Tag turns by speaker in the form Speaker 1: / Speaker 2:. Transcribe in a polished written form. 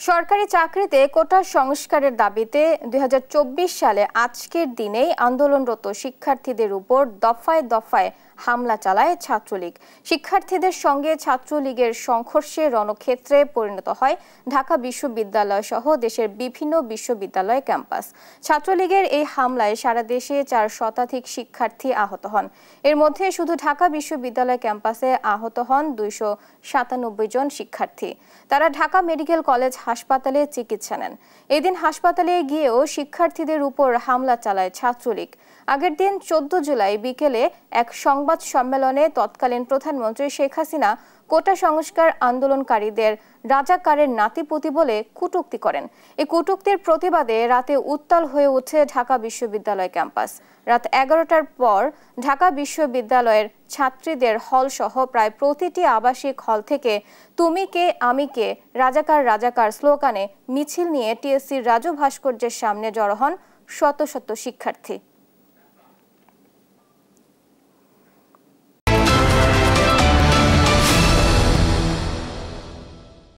Speaker 1: সরকারি চাকরিতে কোটা সংস্কারের দাবিতে ২০২৪ সালে আজকের দিনেই আন্দোলনরত শিক্ষার্থীদের উপর দফায় দফায় হামলা চালায় ছাত্রলীগ। শিক্ষার্থীদের সঙ্গে ছাত্রলীগের সংঘর্ষে রণক্ষেত্রে পরিণত হয় ঢাকা বিশ্ববিদ্যালয় সহ দেশের বিভিন্ন বিশ্ববিদ্যালয় ক্যাম্পাস। ছাত্রলীগের এই হামলায় সারা দেশে ৪ শতাধিক শিক্ষার্থী আহত হন। এর মধ্যে শুধু ঢাকা বিশ্ববিদ্যালয় ক্যাম্পাসে আহত হন ২৯৭ জন শিক্ষার্থী। তারা ঢাকা মেডিকেল কলেজ হাসপাতালে চিকিৎসা নেন। এদিন হাসপাতালে গিয়েও শিক্ষার্থীদের উপর হামলা চালায় ছাত্রলীগ। আগের দিন ১৪ জুলাই বিকেলে এক সংবাদ সম্মেলনে তৎকালীন প্রধানমন্ত্রী শেখ হাসিনা কোটা সংস্কার আন্দোলনকারীদের রাজাকারের নাতিপুতি বলে কটূক্তি করেন। এই কটূক্তির প্রতিবাদে রাতে উত্তাল হয়ে ওঠে ঢাকা বিশ্ববিদ্যালয় ক্যাম্পাস। রাত ১১টার পর ঢাকা বিশ্ববিদ্যালয়ের ছাত্রীদের হল সহ প্রায় প্রতিটি আবাসিক হল থেকে তুমি কে আমি কে রাজাকার রাজাকার স্লোগানে মিছিল নিয়ে টিএসসির রাজু ভাস্কর্যের সামনে জড়ো হন শত শত শিক্ষার্থী।